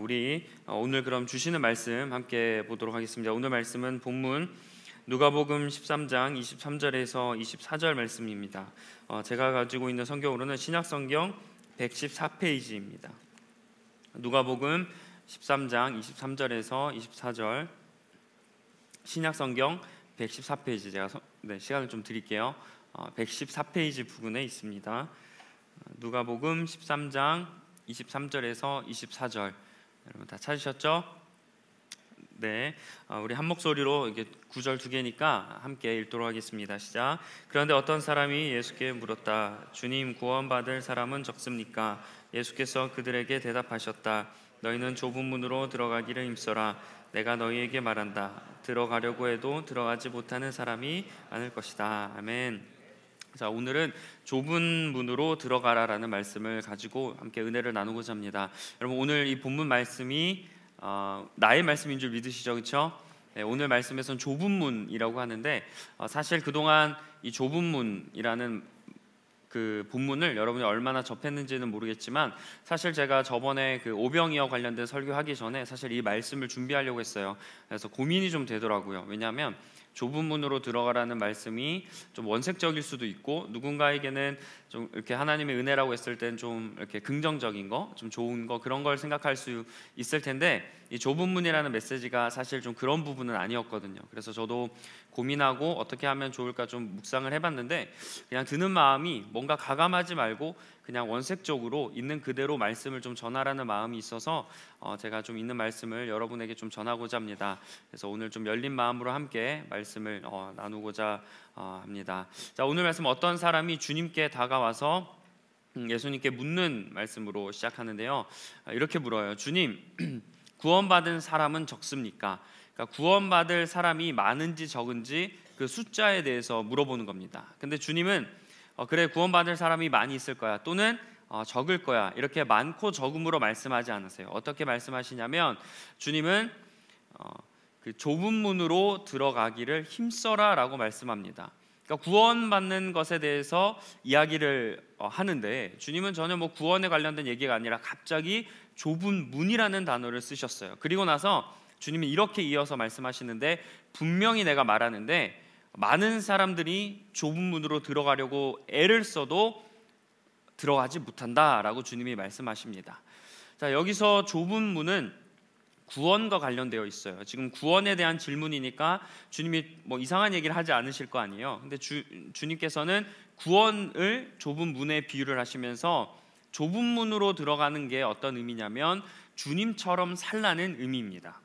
우리 오늘 그럼 주시는 말씀 함께 보도록 하겠습니다. 오늘 말씀은 본문 누가복음 13장 23절에서 24절 말씀입니다. 제가 가지고 있는 성경으로는 신약성경 114페이지입니다. 누가복음 13장 23절에서 24절 신약성경 114페이지 제가 시간을 좀 드릴게요. 114페이지 부분에 있습니다. 누가복음 13장 23절에서 24절 여러분 다 찾으셨죠? 네, 우리 한 목소리로 이게 구절 두 개니까 함께 읽도록 하겠습니다. 시작. 그런데 어떤 사람이 예수께 물었다. 주님, 구원받을 사람은 적습니까? 예수께서 그들에게 대답하셨다. 너희는 좁은 문으로 들어가기를 힘써라. 내가 너희에게 말한다. 들어가려고 해도 들어가지 못하는 사람이 많을 것이다. 아멘. 자, 오늘은 좁은 문으로 들어가라라는 말씀을 가지고 함께 은혜를 나누고자 합니다. 여러분, 오늘 이 본문 말씀이 나의 말씀인 줄 믿으시죠? 그렇죠? 네, 오늘 말씀에서는 좁은 문이라고 하는데 사실 그동안 이 좁은 문이라는 그 본문을 여러분이 얼마나 접했는지는 모르겠지만 사실 제가 저번에 그 오병이어 관련된 설교하기 전에 사실 이 말씀을 준비하려고 했어요. 그래서 고민이 좀 되더라고요. 왜냐하면 좁은 문으로 들어가라는 말씀이 좀 원색적일 수도 있고 누군가에게는 좀 이렇게 하나님의 은혜라고 했을 땐 좀 이렇게 긍정적인 거, 좀 좋은 거 그런 걸 생각할 수 있을 텐데 이 좁은 문이라는 메시지가 사실 좀 그런 부분은 아니었거든요. 그래서 저도 고민하고 어떻게 하면 좋을까 좀 묵상을 해봤는데 그냥 드는 마음이 뭔가 가감하지 말고 그냥 원색적으로 있는 그대로 말씀을 좀 전하라는 마음이 있어서 제가 좀 있는 말씀을 여러분에게 좀 전하고자 합니다. 그래서 오늘 좀 열린 마음으로 함께 말씀을 나누고자 합니다. 자, 오늘 말씀 어떤 사람이 주님께 다가와서 예수님께 묻는 말씀으로 시작하는데요. 이렇게 물어요. 주님, 구원받은 사람은 적습니까? 그러니까 구원받을 사람이 많은지 적은지 그 숫자에 대해서 물어보는 겁니다. 근데 주님은 그래, 구원받을 사람이 많이 있을 거야 또는 적을 거야 이렇게 많고 적음으로 말씀하지 않으세요. 어떻게 말씀하시냐면 주님은 그 좁은 문으로 들어가기를 힘써라 라고 말씀합니다. 그러니까 구원받는 것에 대해서 이야기를 하는데 주님은 전혀 뭐 구원에 관련된 얘기가 아니라 갑자기 좁은 문이라는 단어를 쓰셨어요. 그리고 나서 주님이 이렇게 이어서 말씀하시는데 분명히 내가 말하는데 많은 사람들이 좁은 문으로 들어가려고 애를 써도 들어가지 못한다라고 주님이 말씀하십니다. 자, 여기서 좁은 문은 구원과 관련되어 있어요. 지금 구원에 대한 질문이니까 주님이 뭐 이상한 얘기를 하지 않으실 거 아니에요. 근데 주님께서는 구원을 좁은 문에 비유를 하시면서 좁은 문으로 들어가는 게 어떤 의미냐면 주님처럼 살라는 의미입니다.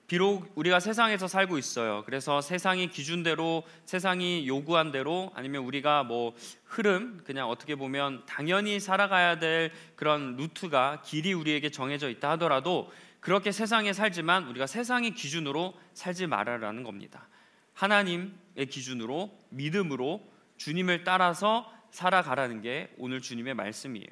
비록 우리가 세상에서 살고 있어요. 그래서 세상의 기준대로, 세상이 요구한 대로 아니면 우리가 뭐 흐름, 그냥 어떻게 보면 당연히 살아가야 될 그런 루트가 길이 우리에게 정해져 있다 하더라도 그렇게 세상에 살지만 우리가 세상의 기준으로 살지 말아라는 겁니다. 하나님의 기준으로 믿음으로 주님을 따라서 살아가라는 게 오늘 주님의 말씀이에요.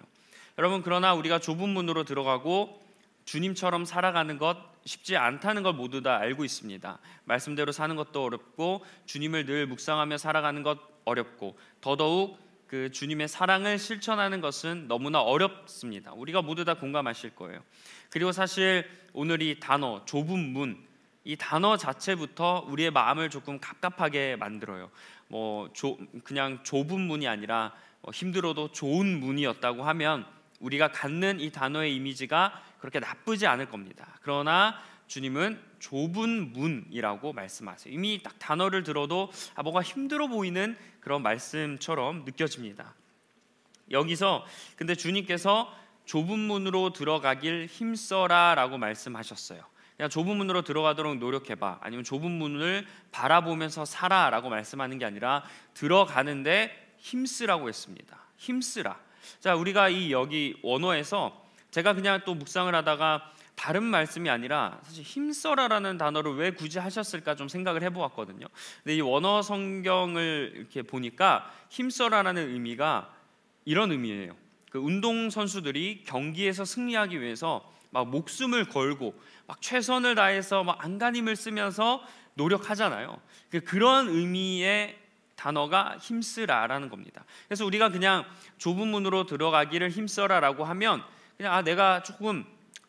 여러분, 그러나 우리가 좁은 문으로 들어가고 주님처럼 살아가는 것 쉽지 않다는 걸 모두 다 알고 있습니다. 말씀대로 사는 것도 어렵고 주님을 늘 묵상하며 살아가는 것 어렵고 더더욱 그 주님의 사랑을 실천하는 것은 너무나 어렵습니다. 우리가 모두 다 공감하실 거예요. 그리고 사실 오늘 이 단어 좁은 문, 이 단어 자체부터 우리의 마음을 조금 갑갑하게 만들어요. 그냥 좁은 문이 아니라 힘들어도 좋은 문이었다고 하면 우리가 갖는 이 단어의 이미지가 그렇게 나쁘지 않을 겁니다. 그러나 주님은 좁은 문이라고 말씀하세요. 이미 딱 단어를 들어도 뭔가 힘들어 보이는 그런 말씀처럼 느껴집니다. 여기서 근데 주님께서 좁은 문으로 들어가길 힘써라 라고 말씀하셨어요. 그냥 좁은 문으로 들어가도록 노력해봐, 아니면 좁은 문을 바라보면서 살아 라고 말씀하는 게 아니라 들어가는데 힘쓰라고 했습니다. 힘쓰라. 자, 우리가 여기 원어에서 제가 그냥 또 묵상을 하다가 다른 말씀이 아니라 사실 힘써라라는 단어를 왜 굳이 하셨을까 좀 생각을 해보았거든요. 근데 이 원어 성경을 이렇게 보니까 힘써라라는 의미가 이런 의미예요. 그 운동 선수들이 경기에서 승리하기 위해서 막 목숨을 걸고 막 최선을 다해서 막 안간힘을 쓰면서 노력하잖아요. 그런 의미의 단어가 힘쓰라라는 겁니다. 그래서 우리가 그냥 좁은 문으로 들어가기를 힘써라라고 하면 그냥 내가 조금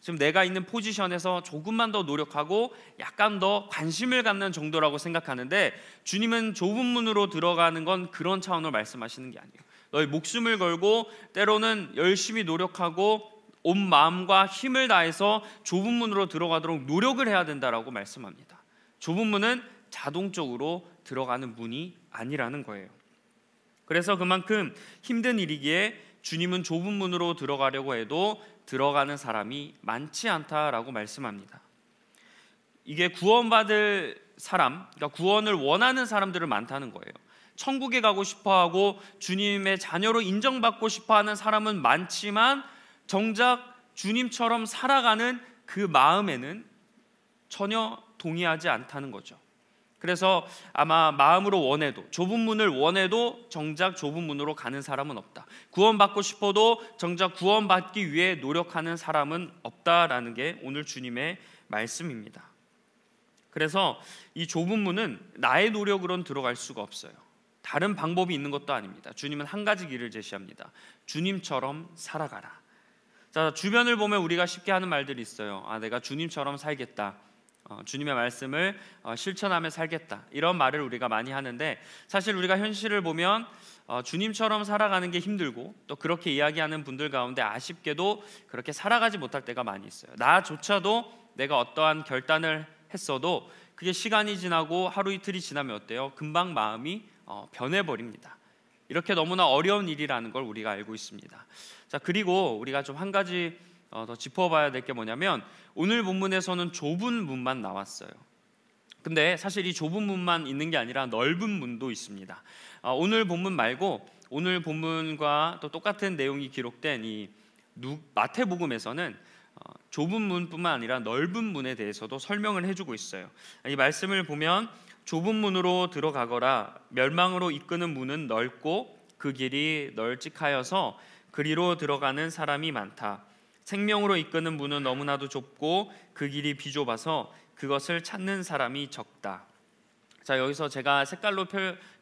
지금 내가 있는 포지션에서 조금만 더 노력하고 약간 더 관심을 갖는 정도라고 생각하는데, 주님은 좁은 문으로 들어가는 건 그런 차원으로 말씀하시는 게 아니에요. 너의 목숨을 걸고 때로는 열심히 노력하고 온 마음과 힘을 다해서 좁은 문으로 들어가도록 노력을 해야 된다라고 말씀합니다. 좁은 문은 자동적으로 들어가는 문이 아니라는 거예요. 그래서 그만큼 힘든 일이기에 주님은 좁은 문으로 들어가려고 해도 들어가는 사람이 많지 않다라고 말씀합니다. 이게 구원받을 사람, 그러니까 구원을 원하는 사람들은 많다는 거예요. 천국에 가고 싶어하고 주님의 자녀로 인정받고 싶어하는 사람은 많지만 정작 주님처럼 살아가는 그 마음에는 전혀 동의하지 않다는 거죠. 그래서 아마 마음으로 원해도, 좁은 문을 원해도 정작 좁은 문으로 가는 사람은 없다. 구원받고 싶어도 정작 구원받기 위해 노력하는 사람은 없다라는 게 오늘 주님의 말씀입니다. 그래서 이 좁은 문은 나의 노력으로는 들어갈 수가 없어요. 다른 방법이 있는 것도 아닙니다. 주님은 한 가지 길을 제시합니다. 주님처럼 살아가라. 자, 주변을 보면 우리가 쉽게 하는 말들이 있어요. 내가 주님처럼 살겠다. 주님의 말씀을 실천하며 살겠다. 이런 말을 우리가 많이 하는데, 사실 우리가 현실을 보면 주님처럼 살아가는 게 힘들고, 또 그렇게 이야기하는 분들 가운데 아쉽게도 그렇게 살아가지 못할 때가 많이 있어요. 나조차도 내가 어떠한 결단을 했어도 그게 시간이 지나고 하루 이틀이 지나면 어때요? 금방 마음이 변해버립니다. 이렇게 너무나 어려운 일이라는 걸 우리가 알고 있습니다. 자, 그리고 우리가 좀 한 가지 더 짚어봐야 될 게 뭐냐면, 오늘 본문에서는 좁은 문만 나왔어요. 근데 사실 이 좁은 문만 있는 게 아니라 넓은 문도 있습니다. 오늘 본문 말고 오늘 본문과 또 똑같은 내용이 기록된 이 마태복음에서는 좁은 문뿐만 아니라 넓은 문에 대해서도 설명을 해주고 있어요. 이 말씀을 보면 좁은 문으로 들어가거라. 멸망으로 이끄는 문은 넓고 그 길이 널찍하여서 그리로 들어가는 사람이 많다. 생명으로 이끄는 문은 너무나도 좁고 그 길이 비좁아서 그것을 찾는 사람이 적다. 자, 여기서 제가 색깔로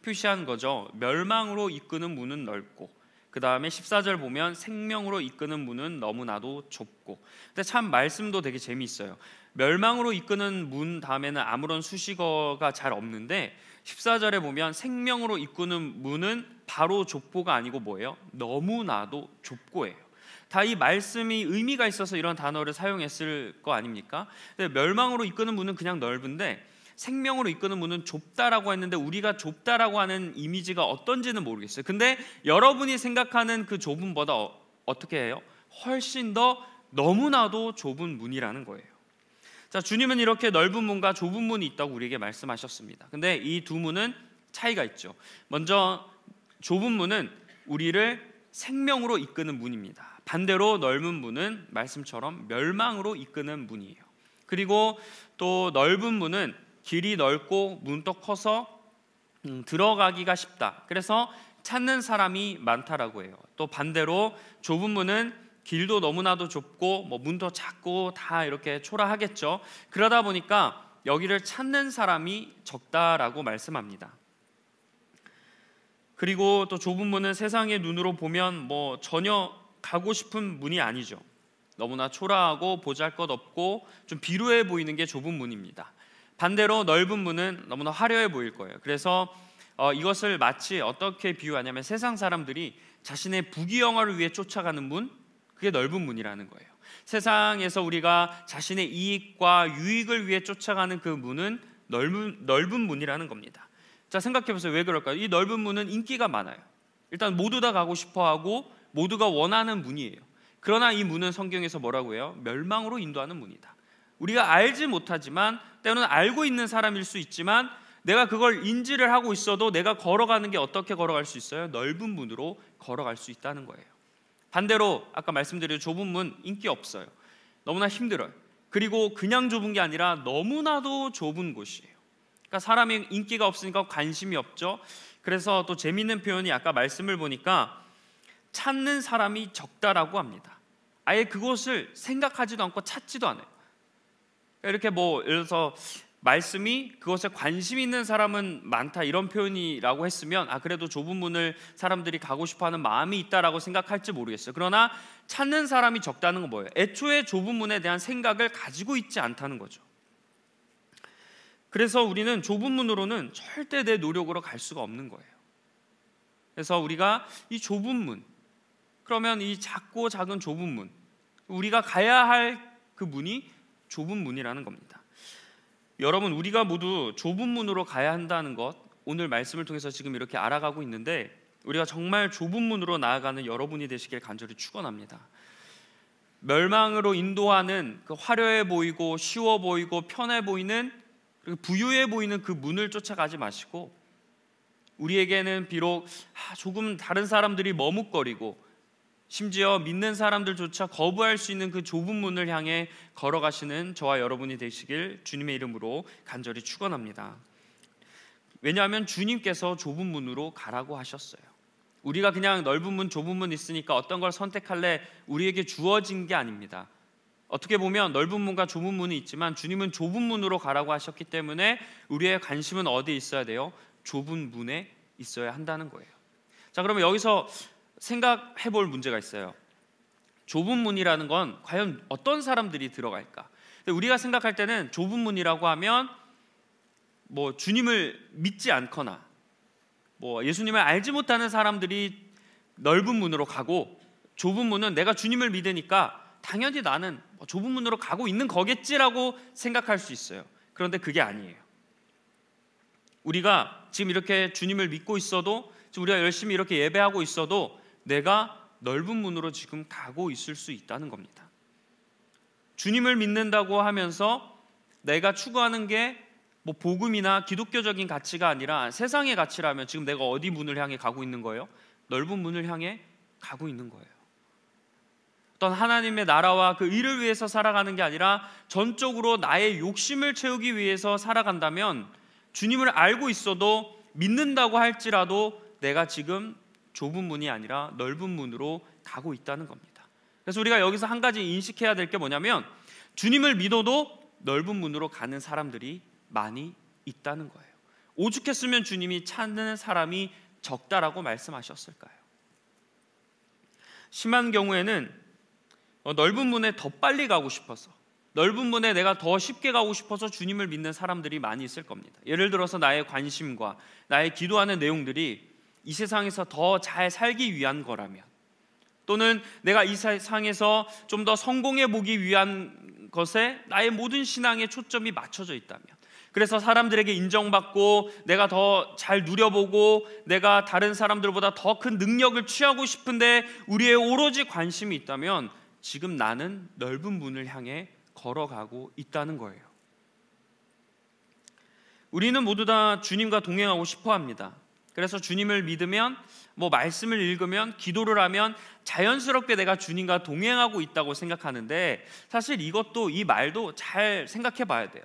표시한 거죠. 멸망으로 이끄는 문은 넓고, 그 다음에 14절 보면 생명으로 이끄는 문은 너무나도 좁고. 근데 참 말씀도 되게 재미있어요. 멸망으로 이끄는 문 다음에는 아무런 수식어가 잘 없는데 14절에 보면 생명으로 이끄는 문은 바로 좁고가 아니고 뭐예요? 너무나도 좁고예요. 다 이 말씀이 의미가 있어서 이런 단어를 사용했을 거 아닙니까? 근데 멸망으로 이끄는 문은 그냥 넓은데 생명으로 이끄는 문은 좁다라고 했는데, 우리가 좁다라고 하는 이미지가 어떤지는 모르겠어요. 근데 여러분이 생각하는 그 좁음보다 어떻게 해요? 훨씬 더 너무나도 좁은 문이라는 거예요. 자, 주님은 이렇게 넓은 문과 좁은 문이 있다고 우리에게 말씀하셨습니다. 근데 이 두 문은 차이가 있죠. 먼저 좁은 문은 우리를 생명으로 이끄는 문입니다. 반대로 넓은 문은 말씀처럼 멸망으로 이끄는 문이에요. 그리고 또 넓은 문은 길이 넓고 문도 커서 들어가기가 쉽다. 그래서 찾는 사람이 많다라고 해요. 또 반대로 좁은 문은 길도 너무나도 좁고 문도 작고 다 이렇게 초라하겠죠. 그러다 보니까 여기를 찾는 사람이 적다라고 말씀합니다. 그리고 또 좁은 문은 세상의 눈으로 보면 전혀 가고 싶은 문이 아니죠. 너무나 초라하고 보잘것없고 좀 비루해 보이는 게 좁은 문입니다. 반대로 넓은 문은 너무나 화려해 보일 거예요. 그래서 이것을 마치 어떻게 비유하냐면, 세상 사람들이 자신의 부귀영화를 위해 쫓아가는 문, 그게 넓은 문이라는 거예요. 세상에서 우리가 자신의 이익과 유익을 위해 쫓아가는 그 문은 넓은 문이라는 겁니다. 자, 생각해 보세요. 왜 그럴까요? 이 넓은 문은 인기가 많아요. 일단 모두 다 가고 싶어하고 모두가 원하는 문이에요. 그러나 이 문은 성경에서 뭐라고 해요? 멸망으로 인도하는 문이다. 우리가 알지 못하지만, 때로는 알고 있는 사람일 수 있지만, 내가 그걸 인지를 하고 있어도 내가 걸어가는 게 어떻게 걸어갈 수 있어요? 넓은 문으로 걸어갈 수 있다는 거예요. 반대로 아까 말씀드린 좁은 문, 인기 없어요. 너무나 힘들어요. 그리고 그냥 좁은 게 아니라 너무나도 좁은 곳이에요. 그러니까 사람이 인기가 없으니까 관심이 없죠. 그래서 또 재미있는 표현이, 아까 말씀을 보니까 찾는 사람이 적다라고 합니다. 아예 그곳을 생각하지도 않고 찾지도 않아요. 이렇게 예를 들어서 말씀이 그것에 관심 있는 사람은 많다 이런 표현이라고 했으면 그래도 좁은 문을 사람들이 가고 싶어하는 마음이 있다라고 생각할지 모르겠어요. 그러나 찾는 사람이 적다는 건 뭐예요? 애초에 좁은 문에 대한 생각을 가지고 있지 않다는 거죠. 그래서 우리는 좁은 문으로는 절대 내 노력으로 갈 수가 없는 거예요. 그래서 우리가 이 좁은 문, 그러면 이 작고 작은 좁은 문, 우리가 가야 할 그 문이 좁은 문이라는 겁니다. 여러분, 우리가 모두 좁은 문으로 가야 한다는 것, 오늘 말씀을 통해서 지금 이렇게 알아가고 있는데 우리가 정말 좁은 문으로 나아가는 여러분이 되시길 간절히 축원합니다. 멸망으로 인도하는 그 화려해 보이고 쉬워 보이고 편해 보이는 그리고 부유해 보이는 그 문을 쫓아가지 마시고, 우리에게는 비록 조금 다른 사람들이 머뭇거리고 심지어 믿는 사람들조차 거부할 수 있는 그 좁은 문을 향해 걸어가시는 저와 여러분이 되시길 주님의 이름으로 간절히 축원합니다. 왜냐하면 주님께서 좁은 문으로 가라고 하셨어요. 우리가 그냥 넓은 문 좁은 문 있으니까 어떤 걸 선택할래 우리에게 주어진 게 아닙니다. 어떻게 보면 넓은 문과 좁은 문이 있지만 주님은 좁은 문으로 가라고 하셨기 때문에 우리의 관심은 어디에 있어야 돼요? 좁은 문에 있어야 한다는 거예요. 자, 그러면 여기서 생각해 볼 문제가 있어요. 좁은 문이라는 건 과연 어떤 사람들이 들어갈까? 우리가 생각할 때는 좁은 문이라고 하면 주님을 믿지 않거나 예수님을 알지 못하는 사람들이 넓은 문으로 가고, 좁은 문은 내가 주님을 믿으니까 당연히 나는 좁은 문으로 가고 있는 거겠지라고 생각할 수 있어요. 그런데 그게 아니에요. 우리가 지금 이렇게 주님을 믿고 있어도, 우리가 열심히 이렇게 예배하고 있어도 내가 넓은 문으로 지금 가고 있을 수 있다는 겁니다. 주님을 믿는다고 하면서 내가 추구하는 게 복음이나 기독교적인 가치가 아니라 세상의 가치라면 지금 내가 어디 문을 향해 가고 있는 거예요? 넓은 문을 향해 가고 있는 거예요. 어떤 하나님의 나라와 그 일을 위해서 살아가는 게 아니라 전적으로 나의 욕심을 채우기 위해서 살아간다면 주님을 알고 있어도, 믿는다고 할지라도 내가 지금 좁은 문이 아니라 넓은 문으로 가고 있다는 겁니다. 그래서 우리가 여기서 한 가지 인식해야 될 게 뭐냐면, 주님을 믿어도 넓은 문으로 가는 사람들이 많이 있다는 거예요. 오죽했으면 주님이 찾는 사람이 적다라고 말씀하셨을까요? 심한 경우에는 넓은 문에 더 빨리 가고 싶어서, 넓은 문에 내가 더 쉽게 가고 싶어서 주님을 믿는 사람들이 많이 있을 겁니다. 예를 들어서 나의 관심과 나의 기도하는 내용들이 이 세상에서 더 잘 살기 위한 거라면, 또는 내가 이 세상에서 좀 더 성공해 보기 위한 것에 나의 모든 신앙의 초점이 맞춰져 있다면, 그래서 사람들에게 인정받고 내가 더 잘 누려보고 내가 다른 사람들보다 더 큰 능력을 취하고 싶은데 우리의 오로지 관심이 있다면 지금 나는 넓은 문을 향해 걸어가고 있다는 거예요. 우리는 모두 다 주님과 동행하고 싶어 합니다. 그래서 주님을 믿으면, 말씀을 읽으면, 기도를 하면 자연스럽게 내가 주님과 동행하고 있다고 생각하는데, 사실 이것도, 이 말도 잘 생각해 봐야 돼요.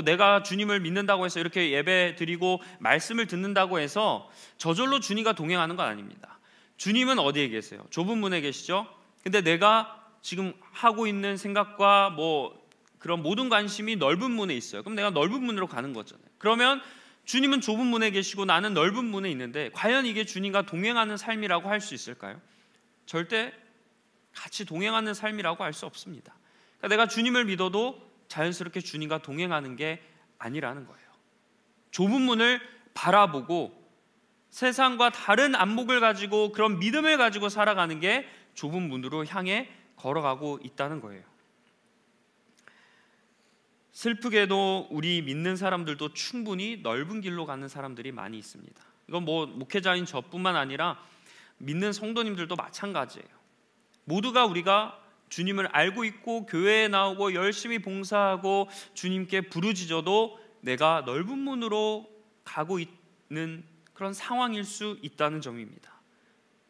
내가 주님을 믿는다고 해서 이렇게 예배 드리고 말씀을 듣는다고 해서 저절로 주님과 동행하는 건 아닙니다. 주님은 어디에 계세요? 좁은 문에 계시죠? 근데 내가 지금 하고 있는 생각과 그런 모든 관심이 넓은 문에 있어요. 그럼 내가 넓은 문으로 가는 거잖아요. 그러면 주님은 좁은 문에 계시고 나는 넓은 문에 있는데, 과연 이게 주님과 동행하는 삶이라고 할 수 있을까요? 절대 같이 동행하는 삶이라고 할 수 없습니다. 그러니까 내가 주님을 믿어도 자연스럽게 주님과 동행하는 게 아니라는 거예요. 좁은 문을 바라보고 세상과 다른 안목을 가지고, 그런 믿음을 가지고 살아가는 게 좁은 문으로 향해 걸어가고 있다는 거예요. 슬프게도 우리 믿는 사람들도 충분히 넓은 길로 가는 사람들이 많이 있습니다. 이건 목회자인 저뿐만 아니라 믿는 성도님들도 마찬가지예요. 모두가 우리가 주님을 알고 있고 교회에 나오고 열심히 봉사하고 주님께 부르짖어도 내가 넓은 문으로 가고 있는 그런 상황일 수 있다는 점입니다.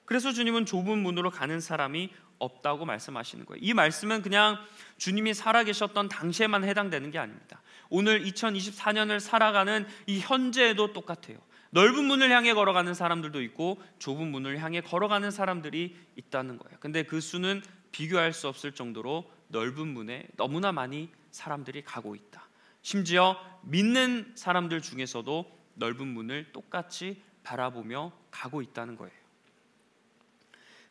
그래서 주님은 좁은 문으로 가는 사람이 없다고 말씀하시는 거예요. 이 말씀은 그냥 주님이 살아계셨던 당시에만 해당되는 게 아닙니다. 오늘 2024년을 살아가는 이 현재에도 똑같아요. 넓은 문을 향해 걸어가는 사람들도 있고 좁은 문을 향해 걸어가는 사람들이 있다는 거예요. 근데 그 수는 비교할 수 없을 정도로 넓은 문에 너무나 많이 사람들이 가고 있다. 심지어 믿는 사람들 중에서도 넓은 문을 똑같이 바라보며 가고 있다는 거예요.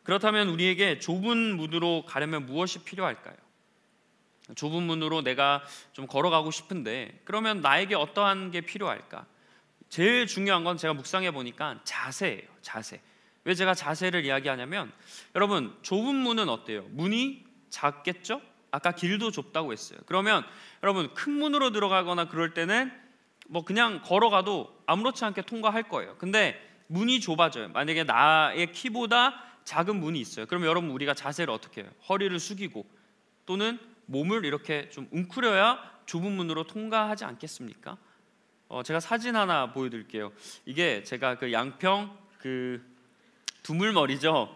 그렇다면 우리에게 좁은 문으로 가려면 무엇이 필요할까요? 좁은 문으로 내가 좀 걸어가고 싶은데 그러면 나에게 어떠한 게 필요할까? 제일 중요한 건 제가 묵상해 보니까 자세예요. 자세. 왜 제가 자세를 이야기하냐면 여러분 좁은 문은 어때요? 문이 작겠죠? 아까 길도 좁다고 했어요. 그러면 여러분 큰 문으로 들어가거나 그럴 때는 뭐 그냥 걸어가도 아무렇지 않게 통과할 거예요. 근데 문이 좁아져요. 만약에 나의 키보다 작은 문이 있어요. 그럼 여러분 우리가 자세를 어떻게 해요? 허리를 숙이고 또는 몸을 이렇게 좀 웅크려야 좁은 문으로 통과하지 않겠습니까? 제가 사진 하나 보여드릴게요. 이게 제가 그 양평 그 두물머리죠.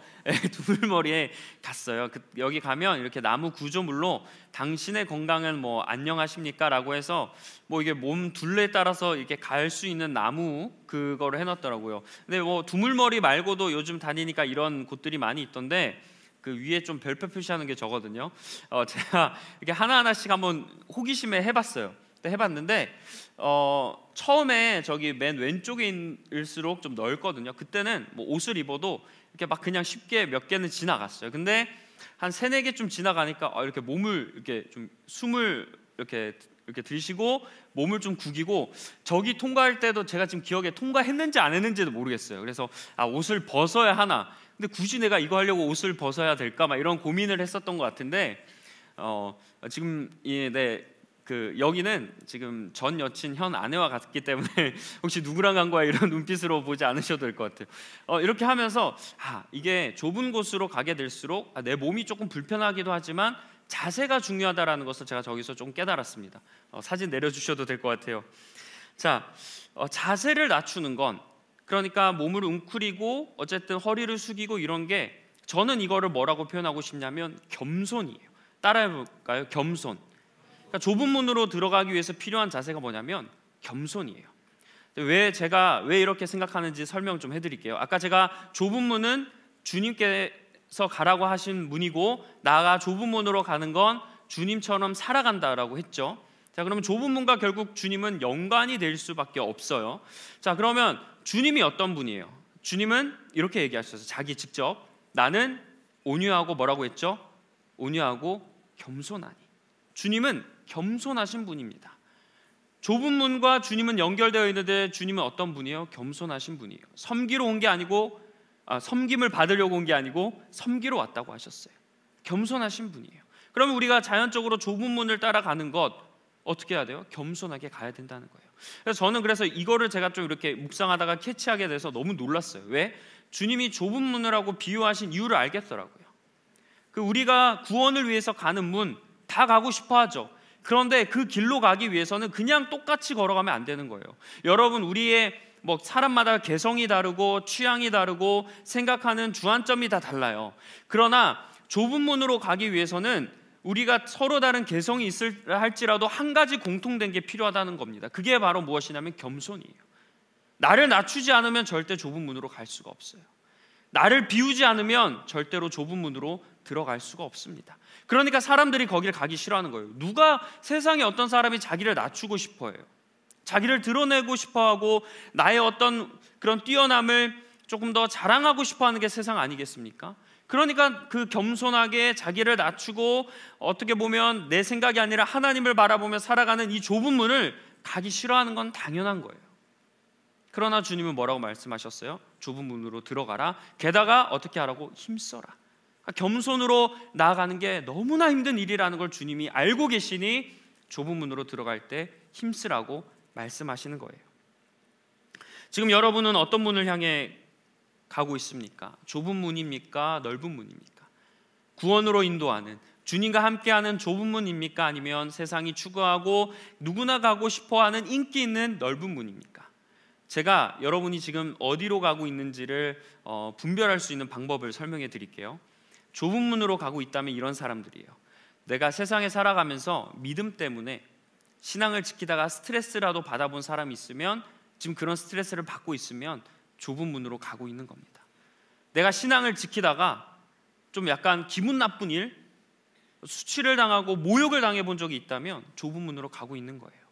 두물머리에 갔어요. 여기 가면 이렇게 나무 구조물로 당신의 건강은 뭐 안녕하십니까? 라고 해서 뭐 이게 몸 둘레에 따라서 이렇게 갈 수 있는 나무 그거를 해놨더라고요. 근데 뭐 두물머리 말고도 요즘 다니니까 이런 곳들이 많이 있던데 그 위에 좀 별표 표시하는 게 저거든요. 제가 이렇게 하나하나씩 한번 호기심에 해봤어요. 해봤는데 처음에 저기 맨 왼쪽에 있을수록 좀 넓거든요. 그때는 뭐 옷을 입어도 이렇게 막 그냥 쉽게 몇 개는 지나갔어요. 근데 한 3-4개 좀 지나가니까 이렇게 몸을 이렇게 좀 숨을 이렇게 들이쉬고 몸을 좀 구기고 저기 통과할 때도 제가 지금 기억에 통과했는지 안 했는지도 모르겠어요. 그래서 옷을 벗어야 하나? 근데 굳이 내가 이거 하려고 옷을 벗어야 될까? 막 이런 고민을 했었던 것 같은데 지금 여기는 지금 전 여친 현 아내와 갔기 때문에 혹시 누구랑 간 거야 이런 눈빛으로 보지 않으셔도 될 것 같아요. 이렇게 하면서 이게 좁은 곳으로 가게 될수록 내 몸이 조금 불편하기도 하지만 자세가 중요하다라는 것을 제가 저기서 좀 깨달았습니다. 사진 내려주셔도 될 것 같아요. 자, 자세를 낮추는 건 그러니까 몸을 웅크리고 어쨌든 허리를 숙이고 이런 게 저는 이거를 뭐라고 표현하고 싶냐면 겸손이에요. 따라해볼까요? 겸손. 그러니까 좁은 문으로 들어가기 위해서 필요한 자세가 뭐냐면 겸손이에요. 왜 이렇게 생각하는지 설명 좀 해드릴게요. 아까 제가 좁은 문은 주님께서 가라고 하신 문이고 나가 좁은 문으로 가는 건 주님처럼 살아간다라고 했죠. 자, 그러면 좁은 문과 결국 주님은 연관이 될 수밖에 없어요. 자, 그러면 주님이 어떤 분이에요? 주님은 이렇게 얘기하셨어요. 자기 직접 나는 온유하고 뭐라고 했죠? 온유하고 겸손하니. 주님은 겸손하신 분입니다. 좁은 문과 주님은 연결되어 있는데 주님은 어떤 분이에요? 겸손하신 분이에요. 섬기러 온 게 아니고 섬김을 받으려고 온 게 아니고 섬기러 왔다고 하셨어요. 겸손하신 분이에요. 그러면 우리가 자연적으로 좁은 문을 따라가는 것 어떻게 해야 돼요? 겸손하게 가야 된다는 거예요. 그래서 이거를 제가 좀 이렇게 묵상하다가 캐치하게 돼서 너무 놀랐어요. 왜? 주님이 좁은 문을 하고 비유하신 이유를 알겠더라고요. 우리가 구원을 위해서 가는 문 다 가고 싶어 하죠. 그런데 그 길로 가기 위해서는 그냥 똑같이 걸어가면 안 되는 거예요. 여러분 우리의 뭐 사람마다 개성이 다르고 취향이 다르고 생각하는 주안점이 다 달라요. 그러나 좁은 문으로 가기 위해서는 우리가 서로 다른 개성이 할지라도 한 가지 공통된 게 필요하다는 겁니다. 그게 바로 무엇이냐면 겸손이에요. 나를 낮추지 않으면 절대 좁은 문으로 갈 수가 없어요. 나를 비우지 않으면 절대로 좁은 문으로 들어갈 수가 없습니다. 그러니까 사람들이 거기를 가기 싫어하는 거예요. 누가 세상에 어떤 사람이 자기를 낮추고 싶어해요? 자기를 드러내고 싶어하고 나의 어떤 그런 뛰어남을 조금 더 자랑하고 싶어하는 게 세상 아니겠습니까? 그러니까 그 겸손하게 자기를 낮추고 어떻게 보면 내 생각이 아니라 하나님을 바라보며 살아가는 이 좁은 문을 가기 싫어하는 건 당연한 거예요. 그러나 주님은 뭐라고 말씀하셨어요? 좁은 문으로 들어가라. 게다가 어떻게 하라고? 힘써라. 겸손으로 나아가는 게 너무나 힘든 일이라는 걸 주님이 알고 계시니 좁은 문으로 들어갈 때 힘쓰라고 말씀하시는 거예요. 지금 여러분은 어떤 문을 향해 가고 있습니까? 좁은 문입니까? 넓은 문입니까? 구원으로 인도하는 주님과 함께하는 좁은 문입니까? 아니면 세상이 추구하고 누구나 가고 싶어하는 인기 있는 넓은 문입니까? 제가 여러분이 지금 어디로 가고 있는지를 분별할 수 있는 방법을 설명해 드릴게요. 좁은 문으로 가고 있다면 이런 사람들이에요. 내가 세상에 살아가면서 믿음 때문에 신앙을 지키다가 스트레스라도 받아본 사람이 있으면 지금 그런 스트레스를 받고 있으면 좁은 문으로 가고 있는 겁니다. 내가 신앙을 지키다가 좀 약간 기분 나쁜 일, 수치를 당하고 모욕을 당해본 적이 있다면 좁은 문으로 가고 있는 거예요.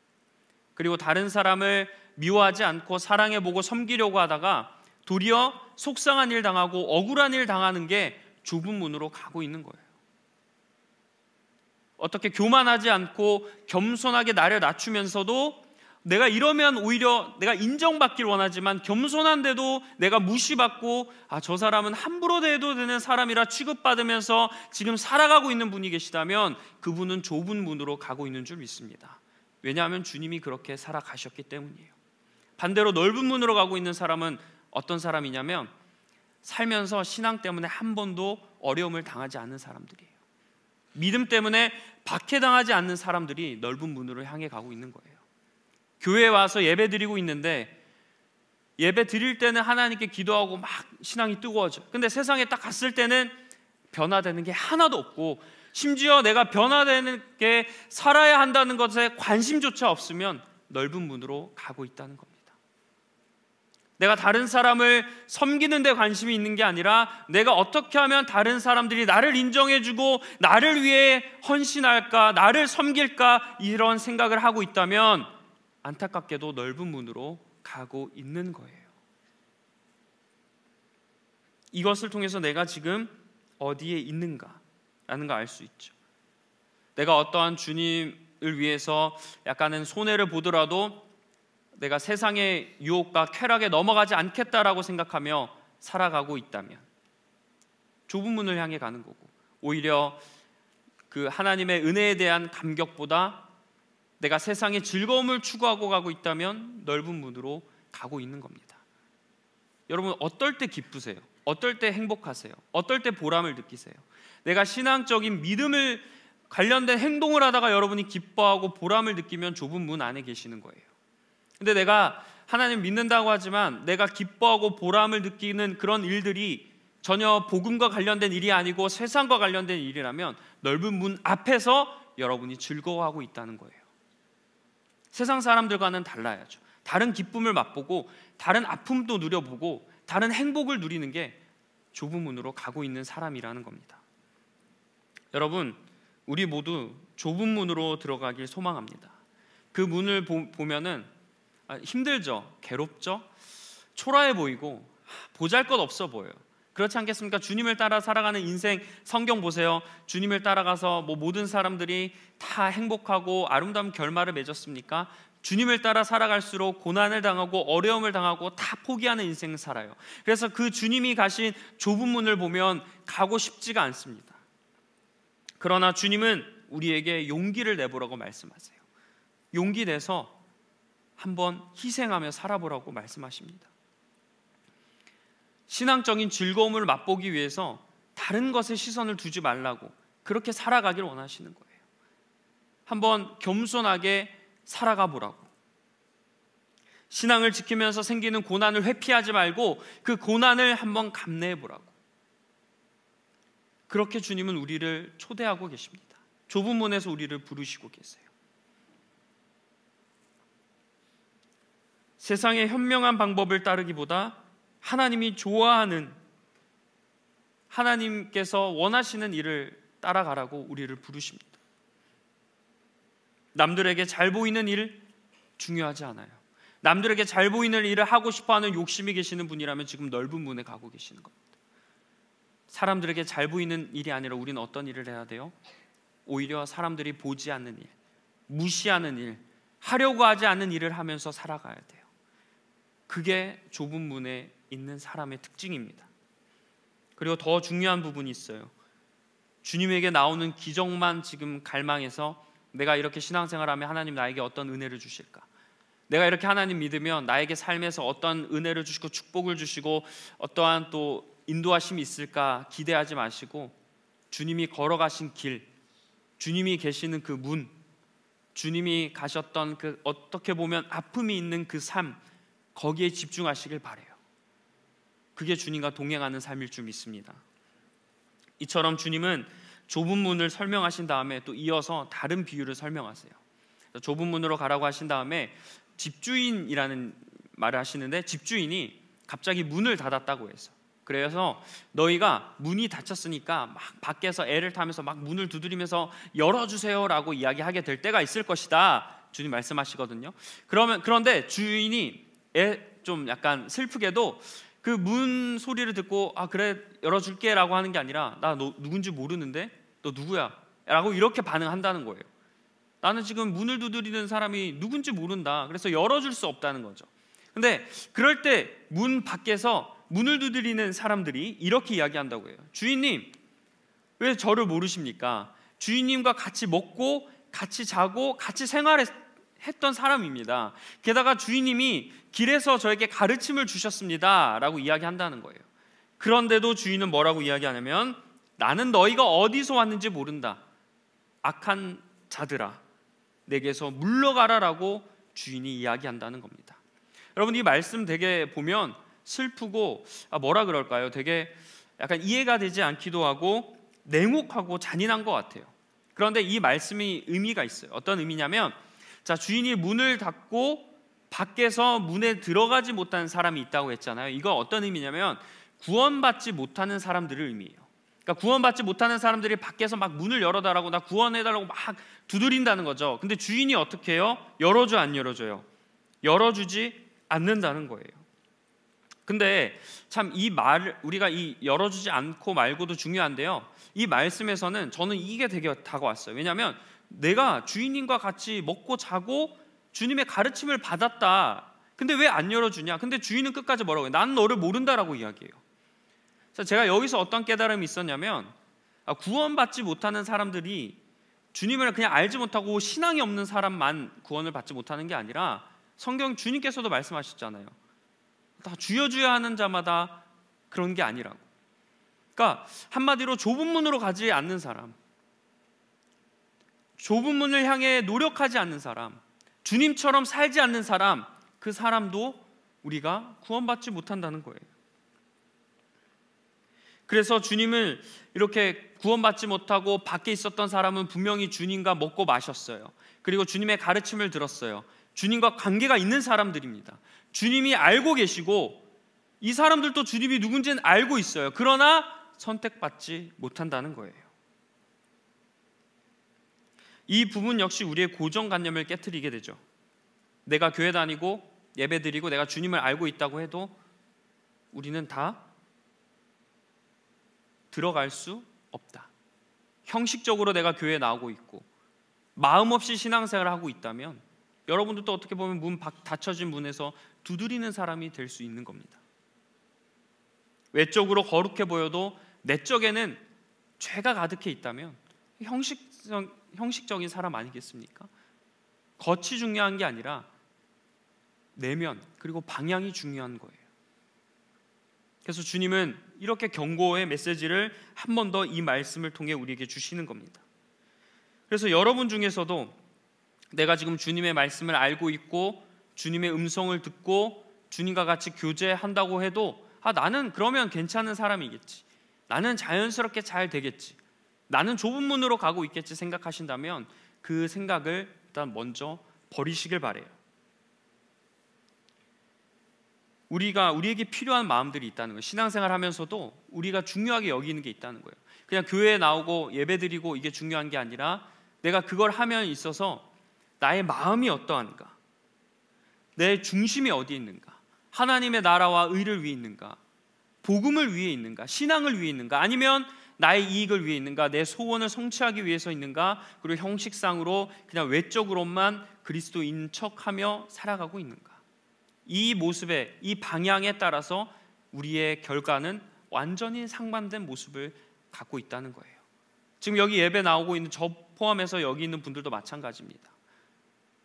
그리고 다른 사람을 미워하지 않고 사랑해보고 섬기려고 하다가 도리어 속상한 일 당하고 억울한 일 당하는 게 좁은 문으로 가고 있는 거예요. 어떻게 교만하지 않고 겸손하게 나를 낮추면서도 내가 이러면 오히려 내가 인정받길 원하지만 겸손한데도 내가 무시받고 저 사람은 함부로 대해도 되는 사람이라 취급받으면서 지금 살아가고 있는 분이 계시다면 그분은 좁은 문으로 가고 있는 줄 믿습니다. 왜냐하면 주님이 그렇게 살아가셨기 때문이에요. 반대로 넓은 문으로 가고 있는 사람은 어떤 사람이냐면 살면서 신앙 때문에 한 번도 어려움을 당하지 않는 사람들이에요. 믿음 때문에 박해당하지 않는 사람들이 넓은 문으로 향해 가고 있는 거예요. 교회에 와서 예배 드리고 있는데 예배 드릴 때는 하나님께 기도하고 막 신앙이 뜨거워져. 근데 세상에 딱 갔을 때는 변화되는 게 하나도 없고 심지어 내가 변화되는 게 살아야 한다는 것에 관심조차 없으면 넓은 문으로 가고 있다는 겁니다. 내가 다른 사람을 섬기는 데 관심이 있는 게 아니라 내가 어떻게 하면 다른 사람들이 나를 인정해주고 나를 위해 헌신할까, 나를 섬길까 이런 생각을 하고 있다면 안타깝게도 넓은 문으로 가고 있는 거예요. 이것을 통해서 내가 지금 어디에 있는가라는 걸 알 수 있죠. 내가 어떠한 주님을 위해서 약간은 손해를 보더라도 내가 세상의 유혹과 쾌락에 넘어가지 않겠다라고 생각하며 살아가고 있다면 좁은 문을 향해 가는 거고, 오히려 그 하나님의 은혜에 대한 감격보다 내가 세상의 즐거움을 추구하고 가고 있다면 넓은 문으로 가고 있는 겁니다. 여러분, 어떨 때 기쁘세요? 어떨 때 행복하세요? 어떨 때 보람을 느끼세요? 내가 신앙적인 믿음을 관련된 행동을 하다가 여러분이 기뻐하고 보람을 느끼면 좁은 문 안에 계시는 거예요. 근데 내가 하나님 믿는다고 하지만 내가 기뻐하고 보람을 느끼는 그런 일들이 전혀 복음과 관련된 일이 아니고 세상과 관련된 일이라면 넓은 문 앞에서 여러분이 즐거워하고 있다는 거예요. 세상 사람들과는 달라야죠. 다른 기쁨을 맛보고 다른 아픔도 누려보고 다른 행복을 누리는 게 좁은 문으로 가고 있는 사람이라는 겁니다. 여러분, 우리 모두 좁은 문으로 들어가길 소망합니다. 그 문을 보면은 힘들죠, 괴롭죠, 초라해 보이고 보잘것없어 보여요. 그렇지 않겠습니까? 주님을 따라 살아가는 인생, 성경 보세요. 주님을 따라가서 모든 사람들이 다 행복하고 아름다운 결말을 맺었습니까? 주님을 따라 살아갈수록 고난을 당하고 어려움을 당하고 다 포기하는 인생을 살아요. 그래서 그 주님이 가신 좁은 문을 보면 가고 싶지가 않습니다. 그러나 주님은 우리에게 용기를 내보라고 말씀하세요. 용기 내서 한번 희생하며 살아보라고 말씀하십니다. 신앙적인 즐거움을 맛보기 위해서 다른 것에 시선을 두지 말라고 그렇게 살아가길 원하시는 거예요. 한번 겸손하게 살아가 보라고. 신앙을 지키면서 생기는 고난을 회피하지 말고 그 고난을 한번 감내해 보라고. 그렇게 주님은 우리를 초대하고 계십니다. 좁은 문에서 우리를 부르시고 계세요. 세상의 현명한 방법을 따르기보다 하나님이 좋아하는, 하나님께서 원하시는 일을 따라가라고 우리를 부르십니다. 남들에게 잘 보이는 일 중요하지 않아요. 남들에게 잘 보이는 일을 하고 싶어하는 욕심이 계시는 분이라면 지금 넓은 문에 가고 계시는 겁니다. 사람들에게 잘 보이는 일이 아니라 우리는 어떤 일을 해야 돼요? 오히려 사람들이 보지 않는 일, 무시하는 일, 하려고 하지 않는 일을 하면서 살아가야 돼요. 그게 좁은 문에 있는 사람의 특징입니다. 그리고 더 중요한 부분이 있어요. 주님에게 나오는 기적만 지금 갈망해서 내가 이렇게 신앙생활하면 하나님 나에게 어떤 은혜를 주실까? 내가 이렇게 하나님 믿으면 나에게 삶에서 어떤 은혜를 주시고 축복을 주시고 어떠한 또 인도하심이 있을까 기대하지 마시고 주님이 걸어가신 길, 주님이 계시는 그 문, 주님이 가셨던 그 어떻게 보면 아픔이 있는 그 삶, 거기에 집중하시길 바라요. 그게 주님과 동행하는 삶일 줄 믿습니다. 이처럼 주님은 좁은 문을 설명하신 다음에 또 이어서 다른 비유를 설명하세요. 좁은 문으로 가라고 하신 다음에 집주인이라는 말을 하시는데, 집주인이 갑자기 문을 닫았다고 해서, 그래서 너희가 문이 닫혔으니까 막 밖에서 애를 타면서 막 문을 두드리면서 열어주세요라고 이야기하게 될 때가 있을 것이다. 주님 말씀하시거든요. 그런데 주인이 좀 약간 슬프게도 그 문 소리를 듣고 그래 열어줄게 라고 하는 게 아니라 나 너 누군지 모르는데 너 누구야? 라고 이렇게 반응한다는 거예요. 나는 지금 문을 두드리는 사람이 누군지 모른다. 그래서 열어줄 수 없다는 거죠. 근데 그럴 때 문 밖에서 문을 두드리는 사람들이 이렇게 이야기한다고 해요. 주인님, 왜 저를 모르십니까? 주인님과 같이 먹고 같이 자고 같이 생활했던 사람입니다. 게다가 주인님이 길에서 저에게 가르침을 주셨습니다 라고 이야기한다는 거예요. 그런데도 주인은 뭐라고 이야기하냐면 나는 너희가 어디서 왔는지 모른다. 악한 자들아, 내게서 물러가라라고 주인이 이야기한다는 겁니다. 여러분, 이 말씀 되게 보면 슬프고 뭐라 그럴까요? 되게 약간 이해가 되지 않기도 하고 냉혹하고 잔인한 것 같아요. 그런데 이 말씀이 의미가 있어요. 어떤 의미냐면 주인이 문을 닫고 밖에서 문에 들어가지 못하는 사람이 있다고 했잖아요. 이거 어떤 의미냐면 구원받지 못하는 사람들을 의미해요. 그러니까 구원받지 못하는 사람들이 밖에서 막 문을 열어달라고 나 구원해달라고 막 두드린다는 거죠. 근데 주인이 어떻게 해요? 열어줘 안 열어줘요? 열어주지 않는다는 거예요. 근데 참 이 말 우리가 이 열어주지 않고 말고도 중요한데요. 이 말씀에서는 저는 이게 되게 다가왔어요. 왜냐하면 내가 주인님과 같이 먹고 자고 주님의 가르침을 받았다. 근데 왜 안 열어주냐? 근데 주인은 끝까지 뭐라고 해요? 난 너를 모른다라고 이야기해요. 제가 여기서 어떤 깨달음이 있었냐면 구원받지 못하는 사람들이 주님을 그냥 알지 못하고 신앙이 없는 사람만 구원을 받지 못하는 게 아니라 성경 주님께서도 말씀하셨잖아요. 다 주여 주여 하는 자마다 그런 게 아니라고. 그러니까 한마디로 좁은 문으로 가지 않는 사람, 좁은 문을 향해 노력하지 않는 사람, 주님처럼 살지 않는 사람, 그 사람도 우리가 구원받지 못한다는 거예요. 그래서 주님을 이렇게 구원받지 못하고 밖에 있었던 사람은 분명히 주님과 먹고 마셨어요. 그리고 주님의 가르침을 들었어요. 주님과 관계가 있는 사람들입니다. 주님이 알고 계시고 이 사람들도 주님이 누군지는 알고 있어요. 그러나 선택받지 못한다는 거예요. 이 부분 역시 우리의 고정관념을 깨트리게 되죠. 내가 교회 다니고 예배드리고 내가 주님을 알고 있다고 해도 우리는 다 들어갈 수 없다. 형식적으로 내가 교회에 나오고 있고 마음 없이 신앙생활을 하고 있다면 여러분들도 어떻게 보면 닫혀진 문에서 두드리는 사람이 될 수 있는 겁니다. 외적으로 거룩해 보여도 내적에는 죄가 가득해 있다면 형식적인 사람 아니겠습니까? 겉이 중요한 게 아니라 내면 그리고 방향이 중요한 거예요. 그래서 주님은 이렇게 경고의 메시지를 한 번 더 이 말씀을 통해 우리에게 주시는 겁니다. 그래서 여러분 중에서도 내가 지금 주님의 말씀을 알고 있고 주님의 음성을 듣고 주님과 같이 교제한다고 해도 나는 그러면 괜찮은 사람이겠지, 나는 자연스럽게 잘 되겠지, 나는 좁은 문으로 가고 있겠지 생각하신다면 그 생각을 일단 먼저 버리시길 바래요. 우리에게 필요한 마음들이 있다는 거예요. 신앙생활 하면서도 우리가 중요하게 여기는 게 있다는 거예요. 그냥 교회에 나오고 예배드리고 이게 중요한 게 아니라 내가 그걸 하면 있어서 나의 마음이 어떠한가, 내 중심이 어디 있는가, 하나님의 나라와 의를 위해 있는가, 복음을 위해 있는가, 신앙을 위해 있는가, 아니면 나의 이익을 위해 있는가, 내 소원을 성취하기 위해서 있는가, 그리고 형식상으로 그냥 외적으로만 그리스도인 척하며 살아가고 있는가. 이 모습에, 이 방향에 따라서 우리의 결과는 완전히 상반된 모습을 갖고 있다는 거예요. 지금 여기 예배 나오고 있는 저 포함해서 여기 있는 분들도 마찬가지입니다.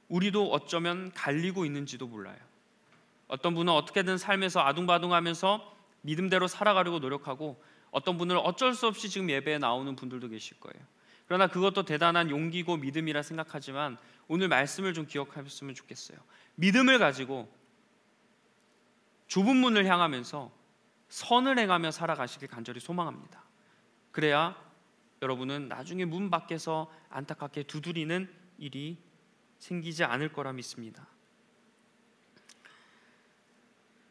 우리도 어쩌면 갈리고 있는지도 몰라요. 어떤 분은 어떻게든 삶에서 아둥바둥하면서 믿음대로 살아가려고 노력하고 어떤 분은 어쩔 수 없이 지금 예배에 나오는 분들도 계실 거예요. 그러나 그것도 대단한 용기고 믿음이라 생각하지만 오늘 말씀을 좀 기억하셨으면 좋겠어요. 믿음을 가지고 좁은 문을 향하면서 선을 행하며 살아가시길 간절히 소망합니다. 그래야 여러분은 나중에 문 밖에서 안타깝게 두드리는 일이 생기지 않을 거라 믿습니다.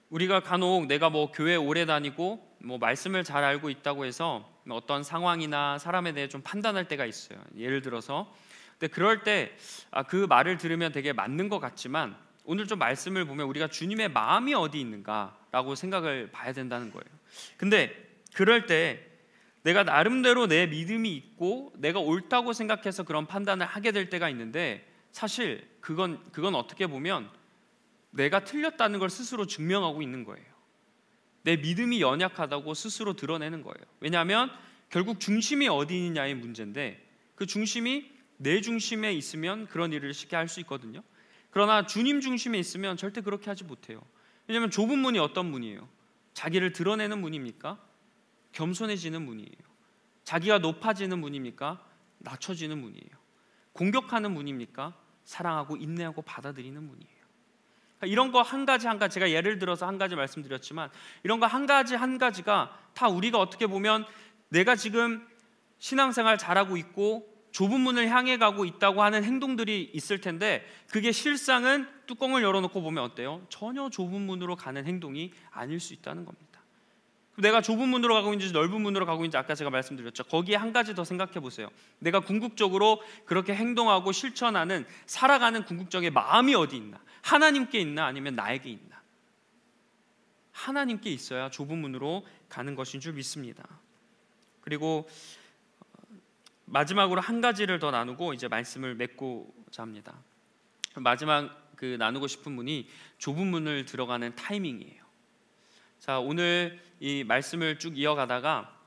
우리가 간혹 내가 교회 오래 다니고 말씀을 잘 알고 있다고 해서 어떤 상황이나 사람에 대해 좀 판단할 때가 있어요. 예를 들어서 근데 그럴 때 그 말을 들으면 되게 맞는 것 같지만 오늘 좀 말씀을 보면 우리가 주님의 마음이 어디 있는가라고 생각을 봐야 된다는 거예요. 근데 그럴 때 내가 나름대로 내 믿음이 있고 내가 옳다고 생각해서 그런 판단을 하게 될 때가 있는데 사실 그건 어떻게 보면 내가 틀렸다는 걸 스스로 증명하고 있는 거예요. 내 믿음이 연약하다고 스스로 드러내는 거예요. 왜냐하면 결국 중심이 어디 있느냐의 문제인데 그 중심이 내 중심에 있으면 그런 일을 쉽게 할 수 있거든요. 그러나 주님 중심에 있으면 절대 그렇게 하지 못해요. 왜냐하면 좁은 문이 어떤 문이에요? 자기를 드러내는 문입니까? 겸손해지는 문이에요. 자기가 높아지는 문입니까? 낮춰지는 문이에요. 공격하는 문입니까? 사랑하고 인내하고 받아들이는 문이에요. 이런 거 한 가지 제가 예를 들어서 한 가지 말씀드렸지만 이런 거 한 가지가 다 우리가 어떻게 보면 내가 지금 신앙생활 잘하고 있고 좁은 문을 향해 가고 있다고 하는 행동들이 있을 텐데 그게 실상은 뚜껑을 열어놓고 보면 어때요? 전혀 좁은 문으로 가는 행동이 아닐 수 있다는 겁니다. 내가 좁은 문으로 가고 있는지 넓은 문으로 가고 있는지 아까 제가 말씀드렸죠. 거기에 한 가지 더 생각해 보세요. 내가 궁극적으로 그렇게 행동하고 실천하는 살아가는 궁극적인 마음이 어디 있나? 하나님께 있나 아니면 나에게 있나? 하나님께 있어야 좁은 문으로 가는 것인 줄 믿습니다. 그리고 마지막으로 한 가지를 더 나누고 이제 말씀을 맺고자 합니다. 마지막 나누고 싶은 문이 좁은 문을 들어가는 타이밍이에요. 자, 오늘 이 말씀을 쭉 이어가다가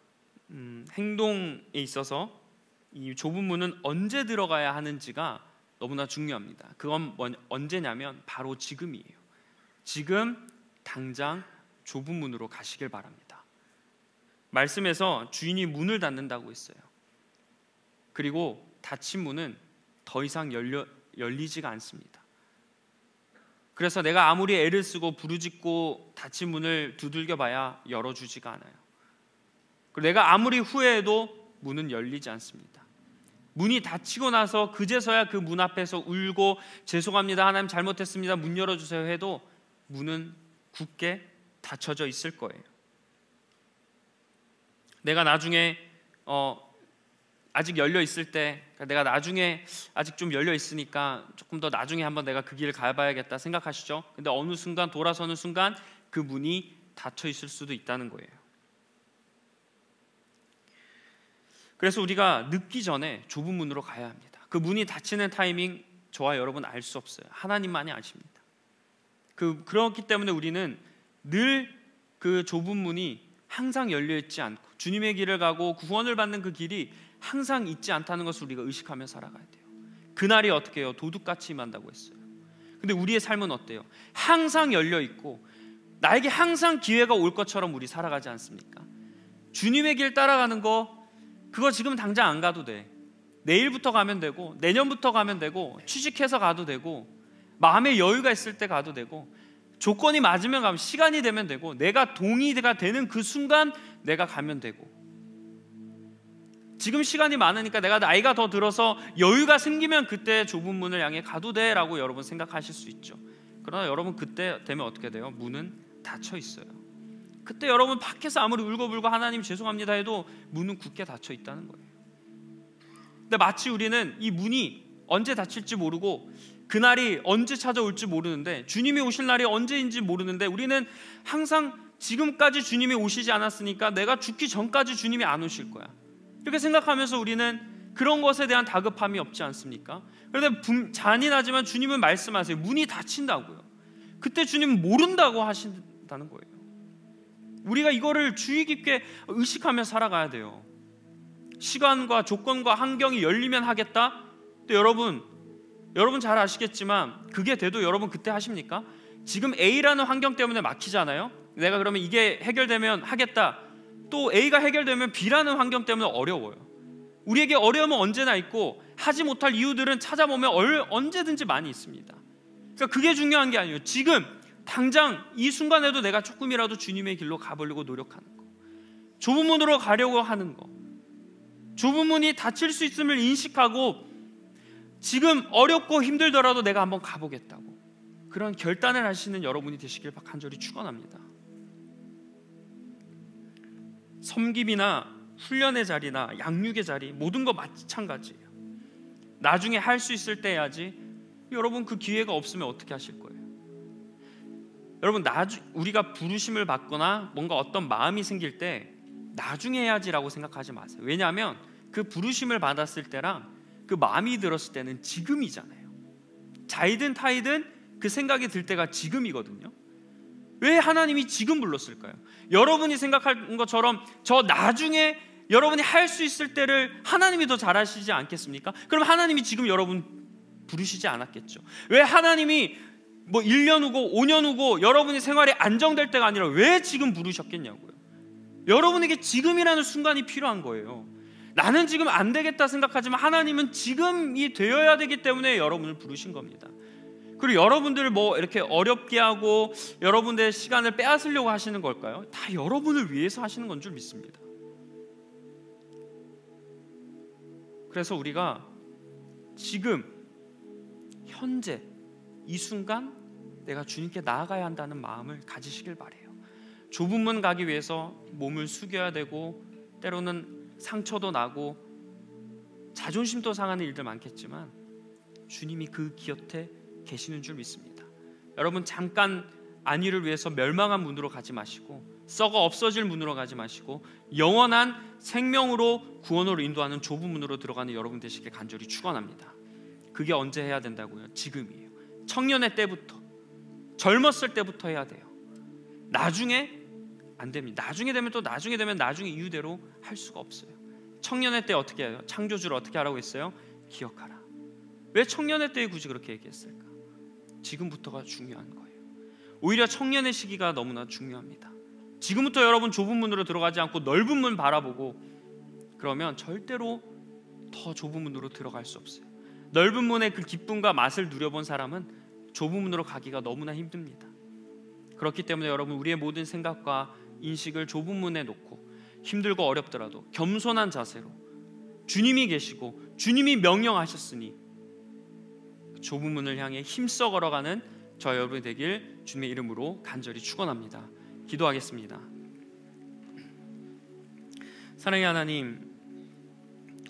행동에 있어서 이 좁은 문은 언제 들어가야 하는지가 너무나 중요합니다. 그건 언제냐면 바로 지금이에요. 지금 당장 좁은 문으로 가시길 바랍니다. 말씀에서 주인이 문을 닫는다고 했어요. 그리고 닫힌 문은 더 이상 열리지가 않습니다. 그래서 내가 아무리 애를 쓰고 부르짖고 닫힌 문을 두들겨 봐야 열어주지가 않아요. 그리고 내가 아무리 후회해도 문은 열리지 않습니다. 문이 닫히고 나서 그제서야 그 문 앞에서 울고 죄송합니다, 하나님 잘못했습니다, 문 열어주세요 해도 문은 굳게 닫혀져 있을 거예요. 내가 나중에 아직 열려 있을 때, 내가 나중에 아직 좀 열려 있으니까 조금 더 나중에 한번 내가 그 길을 가봐야겠다 생각하시죠? 근데 어느 순간 돌아서는 순간 그 문이 닫혀 있을 수도 있다는 거예요. 그래서 우리가 늦기 전에 좁은 문으로 가야 합니다. 그 문이 닫히는 타이밍 저와 여러분 알 수 없어요. 하나님만이 아십니다. 그렇기 때문에 우리는 늘 그 좁은 문이 항상 열려 있지 않고 주님의 길을 가고 구원을 받는 그 길이 항상 있지 않다는 것을 우리가 의식하며 살아가야 돼요. 그날이 어떻게 해요? 도둑같이 임한다고 했어요. 근데 우리의 삶은 어때요? 항상 열려 있고 나에게 항상 기회가 올 것처럼 우리 살아가지 않습니까? 주님의 길 따라가는 거 그거 지금 당장 안 가도 돼. 내일부터 가면 되고 내년부터 가면 되고 취직해서 가도 되고 마음의 여유가 있을 때 가도 되고 조건이 맞으면 가면 시간이 되면 되고 내가 동의가 되는 그 순간 내가 가면 되고 지금 시간이 많으니까 내가 나이가 더 들어서 여유가 생기면 그때 좁은 문을 향해 가도 돼 라고 여러분 생각하실 수 있죠. 그러나 여러분 그때 되면 어떻게 돼요? 문은 닫혀 있어요. 그때 여러분 밖에서 아무리 울고불고 하나님 죄송합니다 해도 문은 굳게 닫혀 있다는 거예요. 근데 마치 우리는 이 문이 언제 닫힐지 모르고 그날이 언제 찾아올지 모르는데 주님이 오실 날이 언제인지 모르는데 우리는 항상 지금까지 주님이 오시지 않았으니까 내가 죽기 전까지 주님이 안 오실 거야 이렇게 생각하면서 우리는 그런 것에 대한 다급함이 없지 않습니까? 그런데 잔인하지만 주님은 말씀하세요. 문이 닫힌다고요. 그때 주님은 모른다고 하신다는 거예요. 우리가 이거를 주의 깊게 의식하며 살아가야 돼요. 시간과 조건과 환경이 열리면 하겠다? 근데 여러분 잘 아시겠지만 그게 돼도 여러분 그때 하십니까? 지금 A라는 환경 때문에 막히잖아요. 내가 그러면 이게 해결되면 하겠다. 또 A가 해결되면 B라는 환경 때문에 어려워요. 우리에게 어려움은 언제나 있고 하지 못할 이유들은 찾아보면 언제든지 많이 있습니다. 그러니까 그게 중요한 게 아니에요. 지금 당장 이 순간에도 내가 조금이라도 주님의 길로 가보려고 노력하는 거, 좁은 문으로 가려고 하는 거, 좁은 문이 닫힐 수 있음을 인식하고 지금 어렵고 힘들더라도 내가 한번 가보겠다고 그런 결단을 하시는 여러분이 되시길 간절히 축원합니다. 섬김이나 훈련의 자리나 양육의 자리 모든 거 마찬가지예요. 나중에 할 수 있을 때 해야지. 여러분 그 기회가 없으면 어떻게 하실 거예요? 여러분 우리가 부르심을 받거나 뭔가 어떤 마음이 생길 때 나중에 해야지라고 생각하지 마세요. 왜냐하면 그 부르심을 받았을 때랑 그 마음이 들었을 때는 지금이잖아요. 자이든 타이든 그 생각이 들 때가 지금이거든요. 왜 하나님이 지금 불렀을까요? 여러분이 생각한 것처럼 저 나중에 여러분이 할 수 있을 때를 하나님이 더 잘하시지 않겠습니까? 그럼 하나님이 지금 여러분 부르시지 않았겠죠. 왜 하나님이 1년 후고 5년 후고 여러분의 생활이 안정될 때가 아니라 왜 지금 부르셨겠냐고요. 여러분에게 지금이라는 순간이 필요한 거예요. 나는 지금 안 되겠다 생각하지만 하나님은 지금이 되어야 되기 때문에 여러분을 부르신 겁니다. 그리고 여러분들을 이렇게 어렵게 하고 여러분들의 시간을 빼앗으려고 하시는 걸까요? 다 여러분을 위해서 하시는 건 줄 믿습니다. 그래서 우리가 지금 현재 이 순간 내가 주님께 나아가야 한다는 마음을 가지시길 바래요. 좁은 문 가기 위해서 몸을 숙여야 되고 때로는 상처도 나고 자존심도 상하는 일들 많겠지만 주님이 그 곁에 계시는 줄 믿습니다. 여러분 잠깐 안위를 위해서 멸망한 문으로 가지 마시고 썩어 없어질 문으로 가지 마시고 영원한 생명으로 구원으로 인도하는 좁은 문으로 들어가는 여러분 되시길 간절히 축원합니다. 그게 언제 해야 된다고요? 지금이에요. 청년의 때부터, 젊었을 때부터 해야 돼요. 나중에 안 됩니다. 나중에 되면 또 나중에 되면 나중에 이유대로 할 수가 없어요. 청년의 때 어떻게 해요? 창조주를 어떻게 하라고 했어요? 기억하라. 왜 청년의 때에 굳이 그렇게 얘기했을까? 지금부터가 중요한 거예요. 오히려 청년의 시기가 너무나 중요합니다. 지금부터 여러분 좁은 문으로 들어가지 않고 넓은 문 바라보고 그러면 절대로 더 좁은 문으로 들어갈 수 없어요. 넓은 문의 그 기쁨과 맛을 누려본 사람은 좁은 문으로 가기가 너무나 힘듭니다. 그렇기 때문에 여러분 우리의 모든 생각과 인식을 좁은 문에 놓고 힘들고 어렵더라도 겸손한 자세로 주님이 계시고 주님이 명령하셨으니 좁은 문을 향해 힘써 걸어가는 저 여러분이 되길 주님의 이름으로 간절히 축원합니다. 기도하겠습니다. 사랑의 하나님,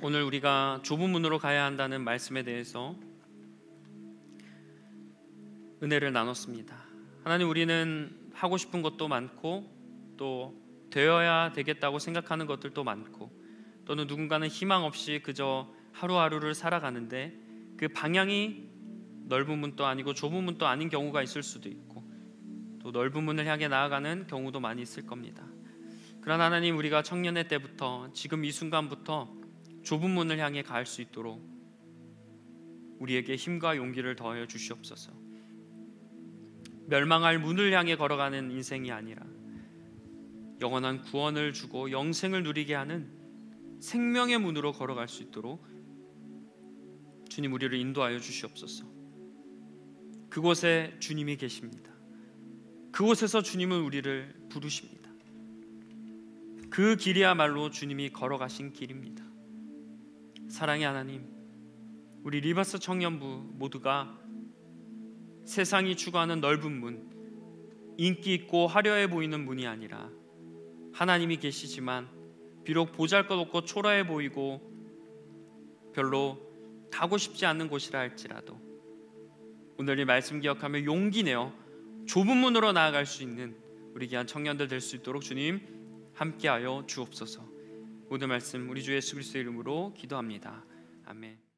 오늘 우리가 좁은 문으로 가야 한다는 말씀에 대해서 은혜를 나눴습니다. 하나님, 우리는 하고 싶은 것도 많고 또 되어야 되겠다고 생각하는 것들도 많고 또는 누군가는 희망 없이 그저 하루하루를 살아가는데 그 방향이 넓은 문도 아니고 좁은 문도 아닌 경우가 있을 수도 있고 또 넓은 문을 향해 나아가는 경우도 많이 있을 겁니다. 그러나 하나님, 우리가 청년의 때부터 지금 이 순간부터 좁은 문을 향해 갈 수 있도록 우리에게 힘과 용기를 더하여 주시옵소서. 멸망할 문을 향해 걸어가는 인생이 아니라 영원한 구원을 주고 영생을 누리게 하는 생명의 문으로 걸어갈 수 있도록 주님 우리를 인도하여 주시옵소서. 그곳에 주님이 계십니다. 그곳에서 주님은 우리를 부르십니다. 그 길이야말로 주님이 걸어가신 길입니다. 사랑의 하나님, 우리 리버스 청년부 모두가 세상이 추구하는 넓은 문, 인기 있고 화려해 보이는 문이 아니라 하나님이 계시지만 비록 보잘것없고 초라해 보이고 별로 가고 싶지 않는 곳이라 할지라도 오늘 이 말씀 기억하며 용기 내어 좁은 문으로 나아갈 수 있는 우리 귀한 청년들 될 수 있도록 주님 함께하여 주옵소서. 모든 말씀 우리 주 예수 그리스도의 이름으로 기도합니다. 아멘.